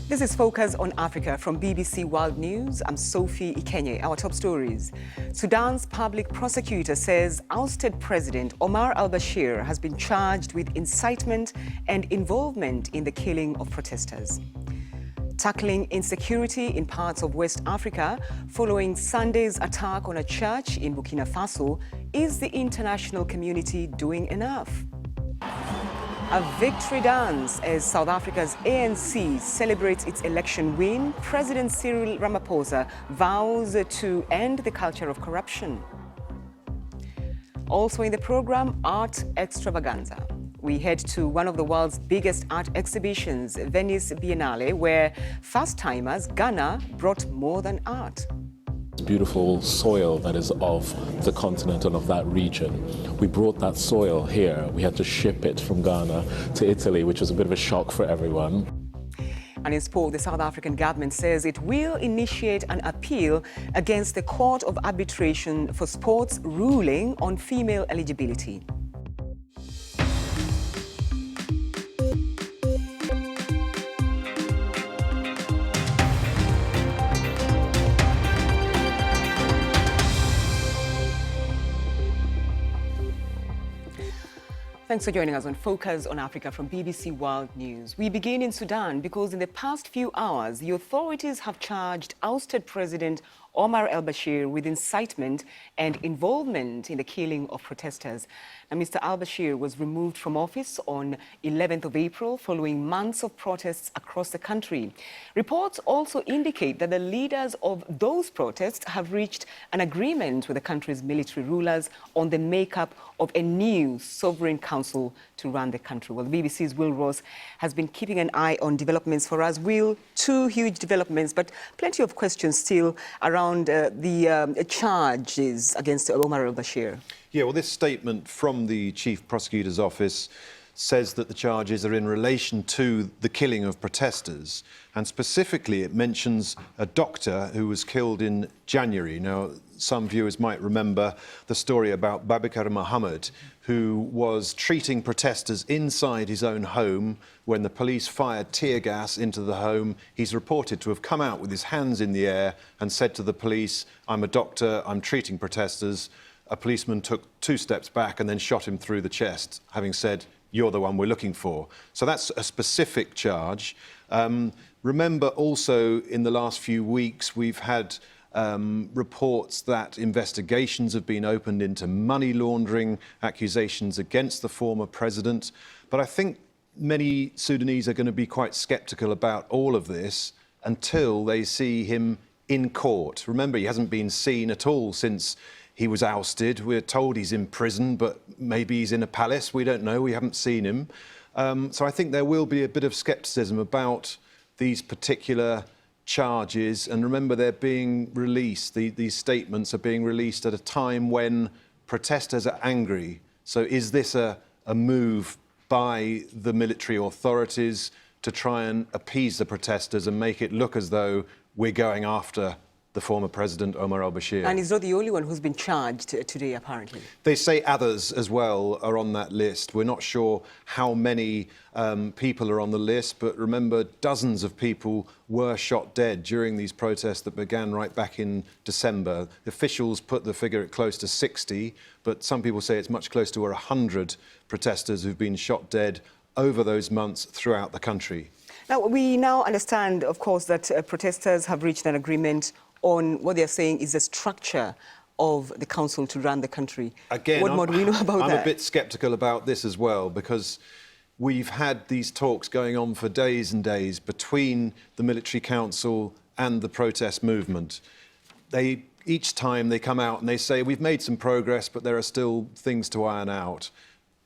This is Focus on Africa from BBC World News. I'm Sophie Ikenye. Our top stories. Sudan's public prosecutor says ousted President Omar al-Bashir has been charged with incitement and involvement in the killing of protesters. Tackling insecurity in parts of West Africa following Sunday's attack on a church in Burkina Faso. Is the international community doing enough? A victory dance as South Africa's ANC celebrates its election win. President Cyril Ramaphosa vows to end the culture of corruption. Also in the program, Art Extravaganza. We head to one of the world's biggest art exhibitions, Venice Biennale, where first-timers Ghana brought more than art. Beautiful soil that is of the continent and of that region. We brought that soil here. We had to ship it from Ghana to Italy, which was a bit of a shock for everyone. And in sport, the South African government says it will initiate an appeal against the Court of Arbitration for Sport's ruling on female eligibility. Thanks for joining us on Focus on Africa from BBC World News. We begin in Sudan because in the past few hours, the authorities have charged ousted President Omar al-Bashir with incitement and involvement in the killing of protesters. Now, Mr. al-Bashir was removed from office on 11th of April following months of protests across the country. Reports also indicate that the leaders of those protests have reached an agreement with the country's military rulers on the makeup of a new sovereign council to run the country. Well, the BBC's Will Ross has been keeping an eye on developments for us. Will, two huge developments, but plenty of questions still around the charges against Omar al-Bashir. Yeah, well, this statement from the Chief Prosecutor's Office says that the charges are in relation to the killing of protesters, and specifically it mentions a doctor who was killed in January. Now, some viewers might remember the story about Babakar Mohammed, who was treating protesters inside his own home when the police fired tear gas into the home. He's reported to have come out with his hands in the air and said to the police, "I'm a doctor, I'm treating protesters." A policeman took 2 steps back and then shot him through the chest, having said, "You're the one we're looking for." So that's a specific charge. Remember also in the last few weeks we've had reports that investigations have been opened into money laundering accusations against the former president. But I think many Sudanese are going to be quite sceptical about all of this until they see him in court. Remember, he hasn't been seen at all since he was ousted. We're told he's in prison, but maybe he's in a palace. We don't know. We haven't seen him. So I think there will be a bit of scepticism about these particular charges. And remember, they're being released. These statements are being released at a time when protesters are angry. So is this a move by the military authorities to try and appease the protesters and make it look as though we're going after the former president, Omar al-Bashir? And he's not the only one who's been charged today, apparently. They say others as well are on that list. We're not sure how many people are on the list, but remember, dozens of people were shot dead during these protests that began right back in December. Officials put the figure at close to 60, but some people say it's much closer to 100 protesters who've been shot dead over those months throughout the country. Now, we now understand, of course, that protesters have reached an agreement on what they're saying is the structure of the council to run the country. Again, what more do we know about that? I'm a bit sceptical about this as well, because we've had these talks going on for days and days between the military council and the protest movement. Each time they come out and they say, we've made some progress, but there are still things to iron out.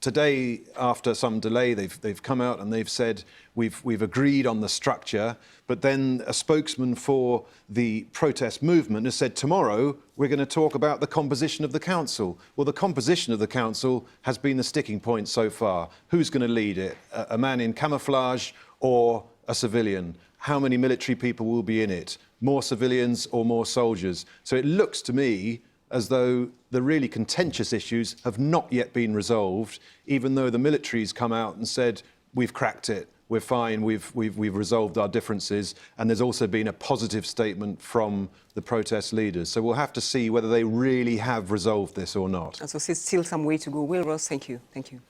Today, after some delay, they've come out and they've said, we've agreed on the structure, but then a spokesman for the protest movement has said, tomorrow we're going to talk about the composition of the council. Well, the composition of the council has been the sticking point so far. Who's going to lead it? A man in camouflage or a civilian? How many military people will be in it? More civilians or more soldiers? So it looks to me as though the really contentious issues have not yet been resolved, even though the military's come out and said, we've cracked it, we're fine, we've resolved our differences, and there's also been a positive statement from the protest leaders. So we'll have to see whether they really have resolved this or not. And so there's still some way to go. Will Ross, thank you. Thank you.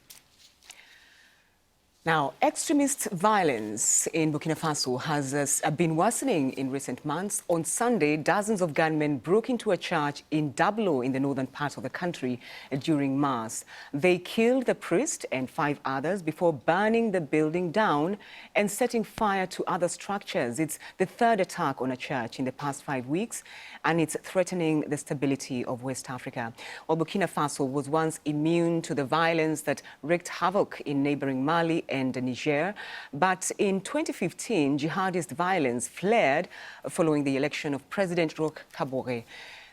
Now, extremist violence in Burkina Faso has been worsening in recent months. On Sunday, dozens of gunmen broke into a church in Dablo in the northern part of the country during Mass. They killed the priest and 5 others before burning the building down and setting fire to other structures. It's the 3rd attack on a church in the past 5 weeks, and it's threatening the stability of West Africa. While Burkina Faso was once immune to the violence that wreaked havoc in neighboring Mali and Niger, but in 2015, jihadist violence flared following the election of President Roch Kabore.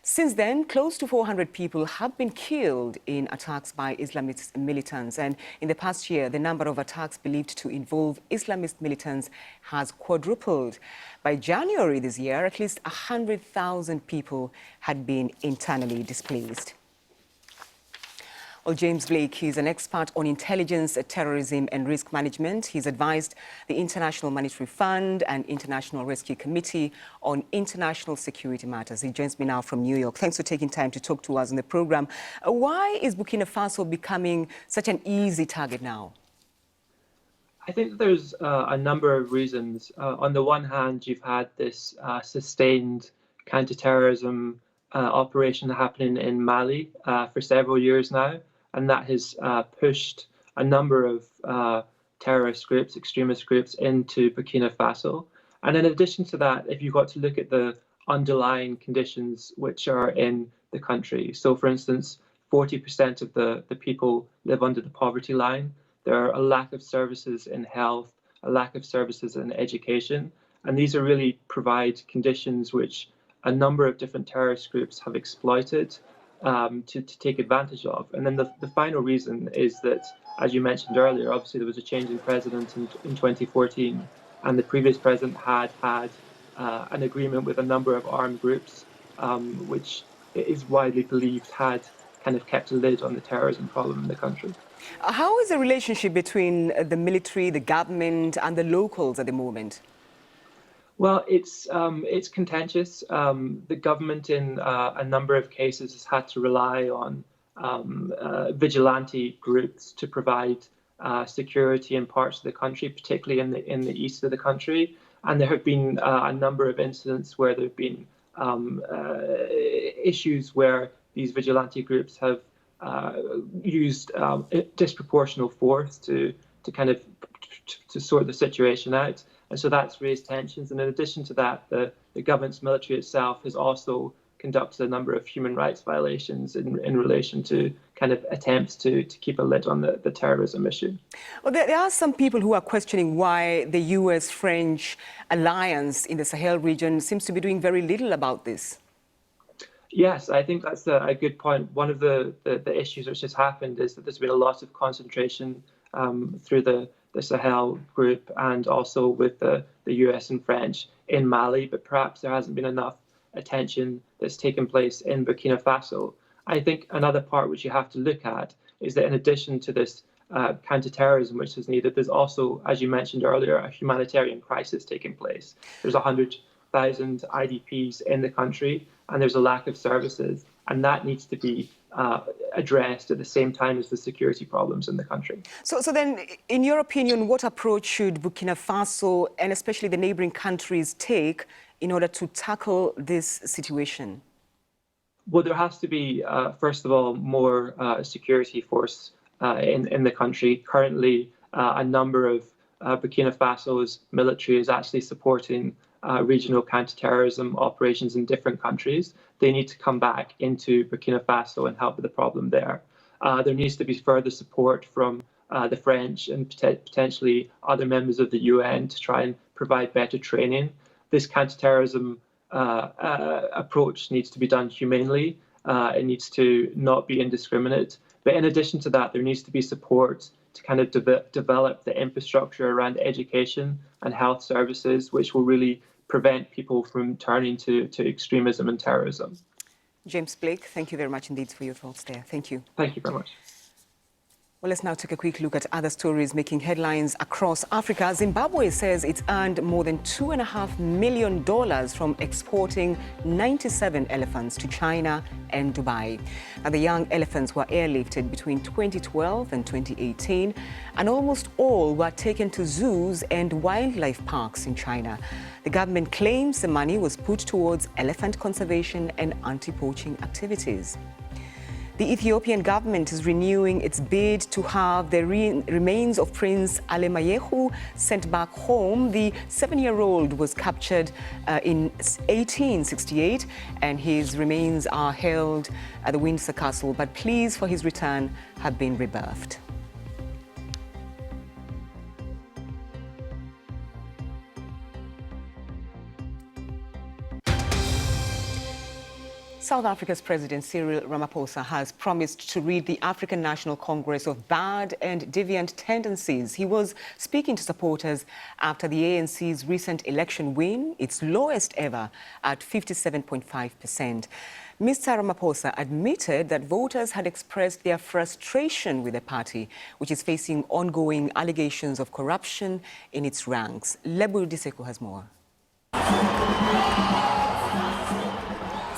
Since then, close to 400 people have been killed in attacks by Islamist militants, and in the past year, the number of attacks believed to involve Islamist militants has quadrupled. By January this year, at least 100,000 people had been internally displaced. Well, James Blake, he's an expert on intelligence, terrorism and risk management. He's advised the International Monetary Fund and International Rescue Committee on international security matters. He joins me now from New York. Thanks for taking time to talk to us on the program. Why is Burkina Faso becoming such an easy target now? I think there's a number of reasons. On the one hand, you've had this sustained counterterrorism operation happening in Mali for several years now. And that has pushed a number of terrorist groups, extremist groups into Burkina Faso. And in addition to that, if you've got to look at the underlying conditions which are in the country. So for instance, 40% of the people live under the poverty line. There are a lack of services in health, a lack of services in education. And these are really provide conditions which a number of different terrorist groups have exploited to take advantage of. And then the final reason is that, as you mentioned earlier, obviously there was a change in president in 2014, and the previous president had an agreement with a number of armed groups, which is widely believed had kind of kept a lid on the terrorism problem in the country. How is the relationship between the military, the government and the locals at the moment? Well, it's contentious. The government in a number of cases has had to rely on vigilante groups to provide security in parts of the country, particularly in the east of the country. And there have been a number of incidents where there have been issues where these vigilante groups have used disproportional force to sort the situation out. And so that's raised tensions. And in addition to that, the government's military itself has also conducted a number of human rights violations in relation to kind of attempts to keep a lid on the terrorism issue. Well, there are some people who are questioning why the US-French alliance in the Sahel region seems to be doing very little about this. Yes, I think that's a good point. One of the issues which has happened is that there's been a lot of concentration through the Sahel group and also with the US and French in Mali, but perhaps there hasn't been enough attention that's taken place in Burkina Faso. I think another part which you have to look at is that in addition to this counterterrorism which is needed, there's also, as you mentioned earlier, a humanitarian crisis taking place. There's 100,000 IDPs in the country and there's a lack of services, and that needs to be addressed at the same time as the security problems in the country. So then, in your opinion, what approach should Burkina Faso and especially the neighboring countries take in order to tackle this situation? Well, there has to be, first of all, more security force in the country. Currently, a number of Burkina Faso's military is actually supporting regional counterterrorism operations in different countries. They need to come back into Burkina Faso and help with the problem there. There needs to be further support from the French and potentially other members of the UN to try and provide better training. This counterterrorism approach needs to be done humanely. It needs to not be indiscriminate. But in addition to that, there needs to be support to kind of develop the infrastructure around education and health services, which will really prevent people from turning to extremism and terrorism. James Blake, thank you very much indeed for your thoughts there. Thank you. Thank you very much. Well, let's now take a quick look at other stories making headlines across Africa. Zimbabwe says it's earned more than $2.5 million from exporting 97 elephants to China and Dubai. Now, the young elephants were airlifted between 2012 and 2018, and almost all were taken to zoos and wildlife parks in China. The government claims the money was put towards elephant conservation and anti-poaching activities. The Ethiopian government is renewing its bid to have the remains of Prince Alemayehu sent back home. The 7-year-old was captured in 1868, and his remains are held at the Windsor Castle, but pleas for his return have been rebuffed. South Africa's President Cyril Ramaphosa has promised to rid the African National Congress of bad and deviant tendencies. He was speaking to supporters after the ANC's recent election win, its lowest ever, at 57.5%. Mr. Ramaphosa admitted that voters had expressed their frustration with the party, which is facing ongoing allegations of corruption in its ranks. Lebu Diseko has more.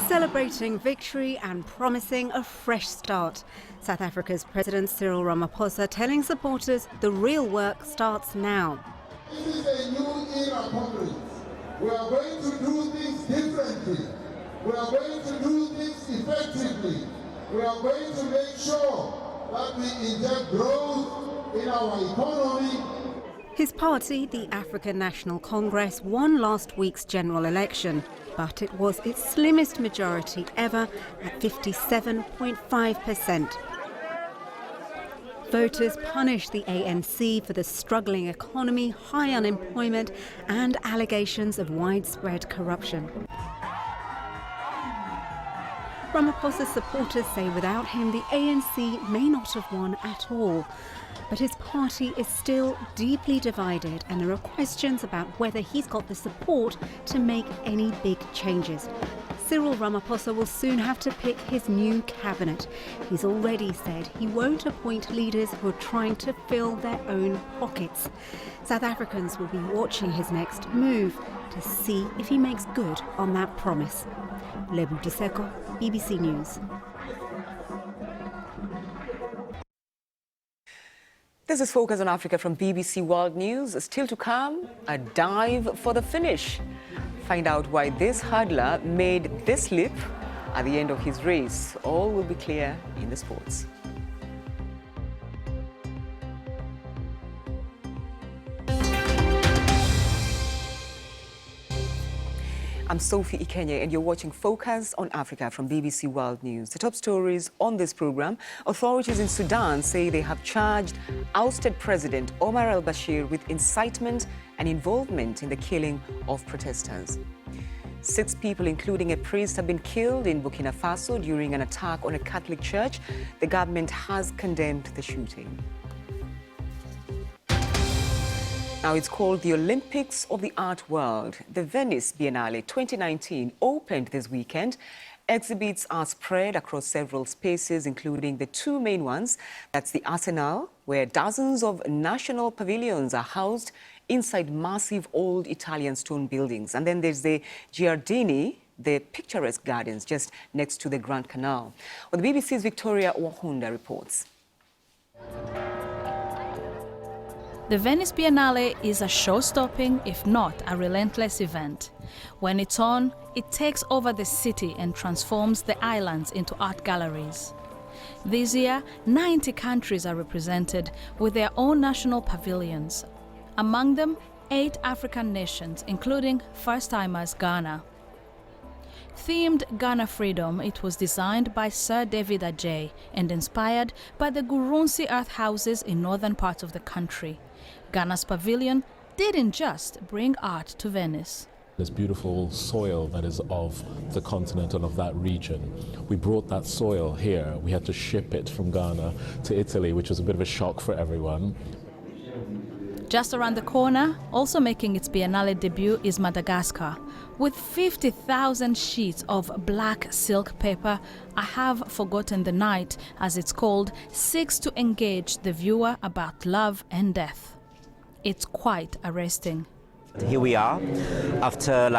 Celebrating victory and promising a fresh start. South Africa's President Cyril Ramaphosa telling supporters the real work starts now. This is a new era, comrades. We are going to do things differently. We are going to do things effectively. We are going to make sure that we inject growth in our economy. His party, the African National Congress, won last week's general election, but it was its slimmest majority ever at 57.5%. Voters punished the ANC for the struggling economy, high unemployment, and allegations of widespread corruption. Ramaphosa's supporters say without him, the ANC may not have won at all. But his party is still deeply divided, and there are questions about whether he's got the support to make any big changes. Cyril Ramaphosa will soon have to pick his new cabinet. He's already said he won't appoint leaders who are trying to fill their own pockets. South Africans will be watching his next move to see if he makes good on that promise. Lebu Diseko, BBC News. This is Focus on Africa from BBC World News. Still to come, a dive for the finish. Find out why this hurdler made this leap at the end of his race. All will be clear in the sports. I'm Sophie Ikenye, and you're watching Focus on Africa from BBC World News. The top stories on this program: authorities in Sudan say they have charged ousted President Omar al-Bashir with incitement and involvement in the killing of protesters. 6 people, including a priest, have been killed in Burkina Faso during an attack on a Catholic church. The government has condemned the shooting. Now, it's called the Olympics of the Art World. The Venice Biennale 2019 opened this weekend. Exhibits are spread across several spaces, including the 2 main ones. That's the Arsenal, where dozens of national pavilions are housed inside massive old Italian stone buildings. And then there's the Giardini, the picturesque gardens just next to the Grand Canal. Well, the BBC's Victoria Wahunda reports. The Venice Biennale is a show-stopping, if not a relentless event. When it's on, it takes over the city and transforms the islands into art galleries. This year, 90 countries are represented with their own national pavilions. Among them, 8 African nations, including first-timers Ghana. Themed Ghana Freedom, it was designed by Sir David Adjaye and inspired by the Gurunsi earth houses in northern parts of the country. Ghana's pavilion didn't just bring art to Venice. This beautiful soil that is of the continent and of that region. We brought that soil here. We had to ship it from Ghana to Italy, which was a bit of a shock for everyone. Just around the corner, also making its Biennale debut, is Madagascar. With 50,000 sheets of black silk paper, I Have Forgotten the Night, as it's called, seeks to engage the viewer about love and death. It's quite arresting. Here we are, after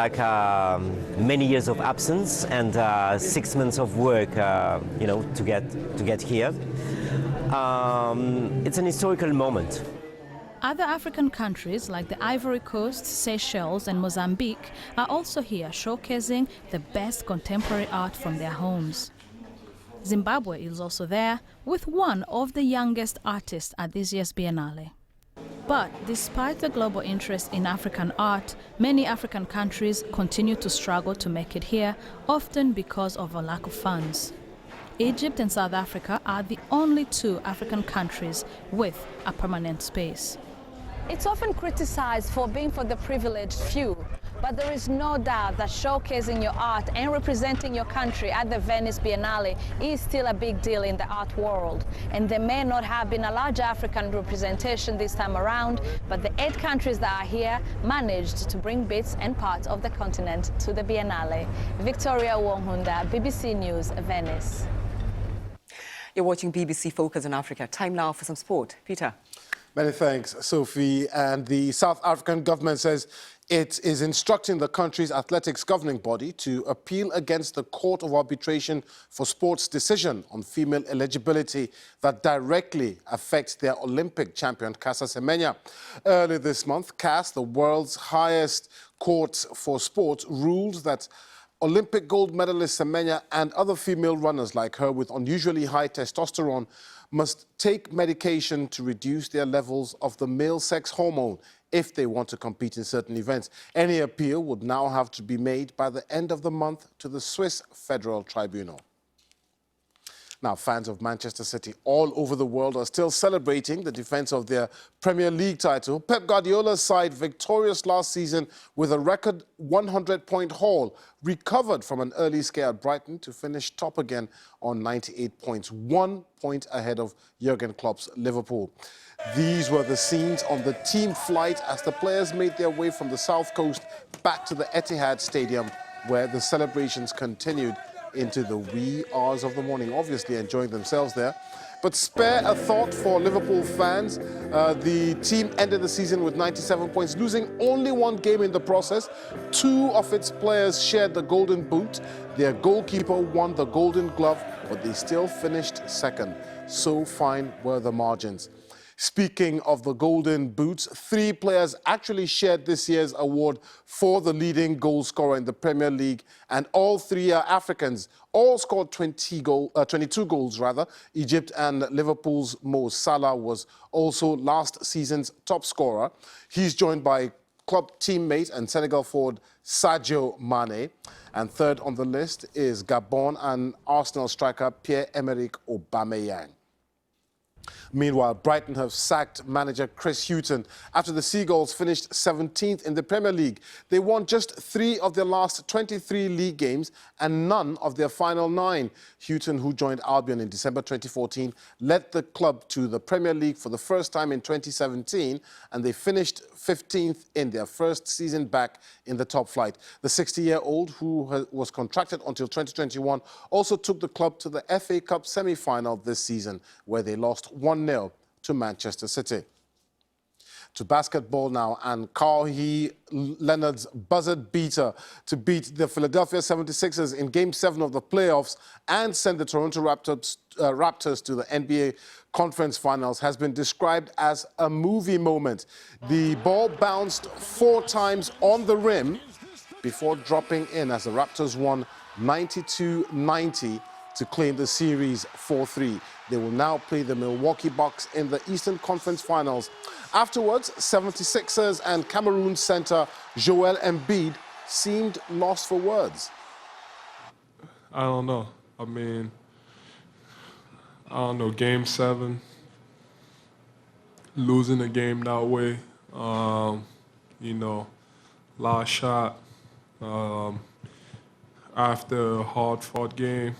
many years of absence and 6 months of work, to get here. It's an historical moment. Other African countries like the Ivory Coast, Seychelles and Mozambique are also here showcasing the best contemporary art from their homes. Zimbabwe is also there with one of the youngest artists at this year's Biennale. But despite the global interest in African art, many African countries continue to struggle to make it here, often because of a lack of funds. Egypt and South Africa are the only two African countries with a permanent space. It's often criticized for being for the privileged few, but there is no doubt that showcasing your art and representing your country at the Venice Biennale is still a big deal in the art world. And there may not have been a large African representation this time around, but the 8 countries that are here managed to bring bits and parts of the continent to the Biennale. Victoria Wonghunda, BBC News, Venice. You're watching BBC Focus on Africa. Time now for some sport. Peter. Many thanks, Sophie. And the South African government says it is instructing the country's athletics governing body to appeal against the Court of Arbitration for Sport's decision on female eligibility that directly affects their Olympic champion, Caster Semenya. Earlier this month, CAS, the world's highest court for sport, ruled that Olympic gold medalist Semenya and other female runners like her with unusually high testosterone must take medication to reduce their levels of the male sex hormone if they want to compete in certain events. Any appeal would now have to be made by the end of the month to the Swiss Federal Tribunal. Now, fans of Manchester City all over the world are still celebrating the defense of their Premier League title. Pep Guardiola's side, victorious last season with a record 100-point haul, recovered from an early scare at Brighton to finish top again on 98 points, 1 point ahead of Jurgen Klopp's Liverpool. These were the scenes on the team flight as the players made their way from the South Coast back to the Etihad Stadium, where the celebrations continued into the wee hours of the morning, obviously enjoying themselves there. But spare a thought for Liverpool fans. The team ended the season with 97 points, losing only 1 game in the process. 2 of its players shared the Golden Boot. Their goalkeeper won the Golden Glove, but they still finished second. So fine were the margins. Speaking of the Golden Boots, 3 players actually shared this year's award for the leading goal scorer in the Premier League, and all 3 are Africans. All scored 22 goals. Egypt and Liverpool's Mo Salah was also last season's top scorer. He's joined by club teammate and Senegal forward Sadio Mane. And third on the list is Gabon and Arsenal striker Pierre-Emerick Aubameyang. Meanwhile, Brighton have sacked manager Chris Hughton after the Seagulls finished 17th in the Premier League. They won just 3 of their last 23 league games and none of their final 9. Hughton, who joined Albion in December 2014, led the club to the Premier League for the first time in 2017, and they finished 15th in their first season back in the top flight. The 60-year-old, who was contracted until 2021, also took the club to the FA Cup semi-final this season, where they lost 1-0 to Manchester City. To basketball now, and Kawhi Leonard's buzzer beater to beat the Philadelphia 76ers in Game 7 of the playoffs and send the Toronto Raptors to the NBA Conference Finals has been described as a movie moment. The ball bounced 4 times on the rim before dropping in as the Raptors won 92-90 to claim the series 4-3. They will now play the Milwaukee Bucks in the Eastern Conference Finals. Afterwards, 76ers and Cameroon center Joel Embiid seemed lost for words. I don't know. Game 7, losing the game that way, last shot, after a hard-fought game,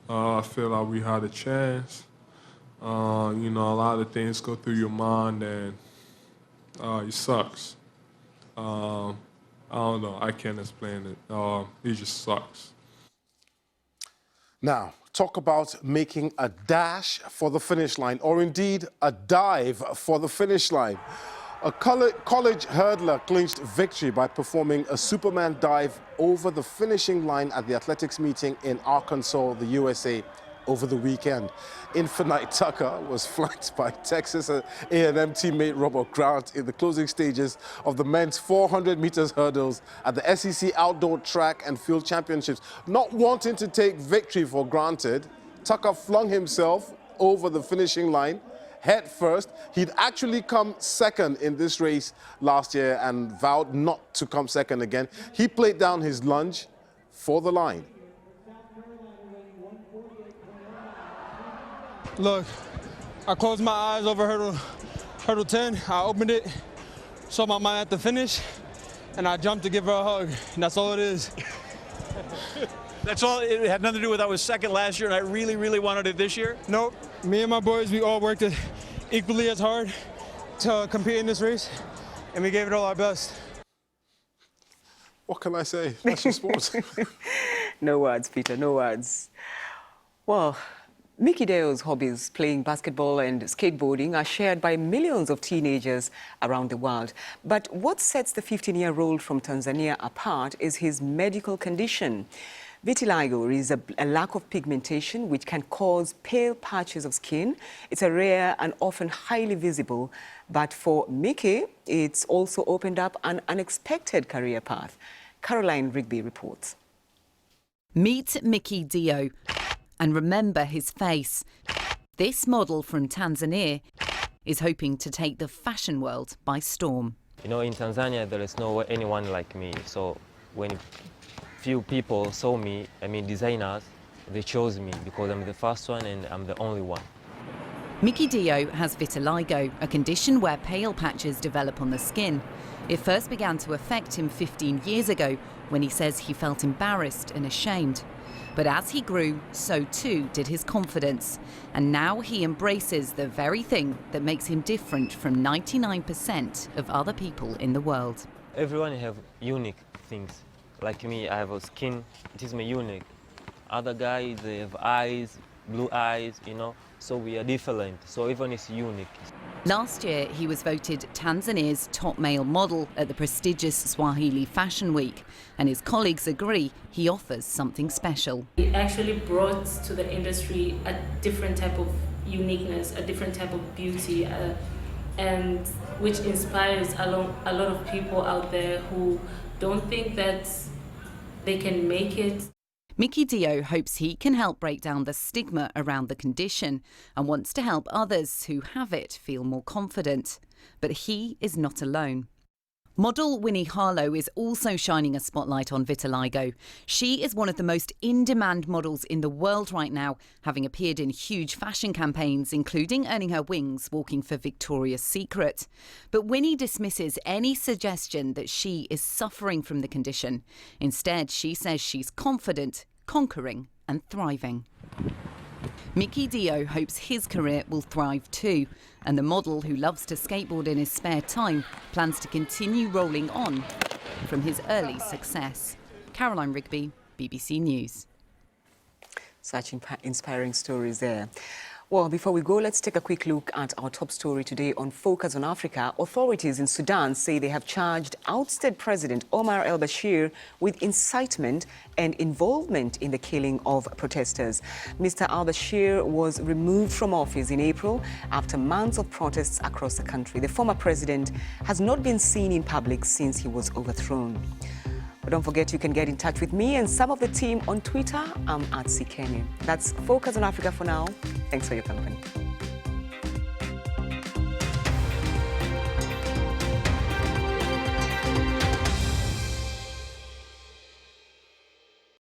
I feel like we had a chance. A lot of things go through your mind, and He sucks. I don't know. I can't explain it. He just sucks. Now, talk about making a dash for the finish line, or indeed a dive for the finish line. A college hurdler clinched victory by performing a Superman dive over the finishing line at the athletics meeting in Arkansas, the USA, over the weekend. Infinite Tucker was flanked by Texas A&M teammate Robert Grant in the closing stages of the men's 400 meters hurdles at the SEC Outdoor Track and Field Championships. Not wanting to take victory for granted, Tucker flung himself over the finishing line head first. He'd actually come second in this race last year and vowed not to come second again. He played down his lunge for the line. Look, I closed my eyes over hurdle 10. I opened it, saw my mind at the finish, and I jumped to give her a hug. And that's all it is. That's all. It had nothing to do with I was second last year and I really, really wanted it this year? Nope. Me and my boys, we all worked equally as hard to compete in this race, and we gave it all our best. What can I say? That's your sport. No words, Peter, no words. Well, Mickey Deo's hobbies, playing basketball and skateboarding, are shared by millions of teenagers around the world. But what sets the 15-year-old from Tanzania apart is his medical condition. Vitiligo is a lack of pigmentation which can cause pale patches of skin. It's a rare and often highly visible, but for Mickey, it's also opened up an unexpected career path. Caroline Rigby reports. Meet Mickey Deo and remember his face. This model from Tanzania is hoping to take the fashion world by storm. You know, in Tanzania, there is no anyone like me. So when few people saw me, designers, they chose me because I'm the first one and I'm the only one. Mickey Deo has vitiligo, a condition where pale patches develop on the skin. It first began to affect him 15 years ago when he says he felt embarrassed and ashamed. But as he grew, so too did his confidence. And now he embraces the very thing that makes him different from 99% of other people in the world. Everyone have unique things. Like me, I have a skin, it is my unique. Other guys, they have eyes, blue eyes, you know, so we are different, so everyone is unique. Last year, he was voted Tanzania's top male model at the prestigious Swahili Fashion Week, and his colleagues agree he offers something special. He actually brought to the industry a different type of uniqueness, a different type of beauty, and which inspires a lot of people out there who don't think that they can make it. Mickey Deo hopes he can help break down the stigma around the condition and wants to help others who have it feel more confident. But he is not alone. Model Winnie Harlow is also shining a spotlight on vitiligo. She is one of the most in-demand models in the world right now, having appeared in huge fashion campaigns, including earning her wings walking for Victoria's Secret. But Winnie dismisses any suggestion that she is suffering from the condition. Instead, she says she's confident, conquering and thriving. Mickey Deo hopes his career will thrive too, and the model who loves to skateboard in his spare time plans to continue rolling on from his early success. Caroline Rigby, BBC News. Such inspiring stories there. Well, before we go, let's take a quick look at our top story today on Focus on Africa. Authorities in Sudan say they have charged ousted President Omar al-Bashir with incitement and involvement in the killing of protesters. Mr. al-Bashir was removed from office in April after months of protests across the country. The former president has not been seen in public since he was overthrown. But don't forget, you can get in touch with me and some of the team on Twitter. I'm @CKenny. That's Focus on Africa for now. Thanks for your company.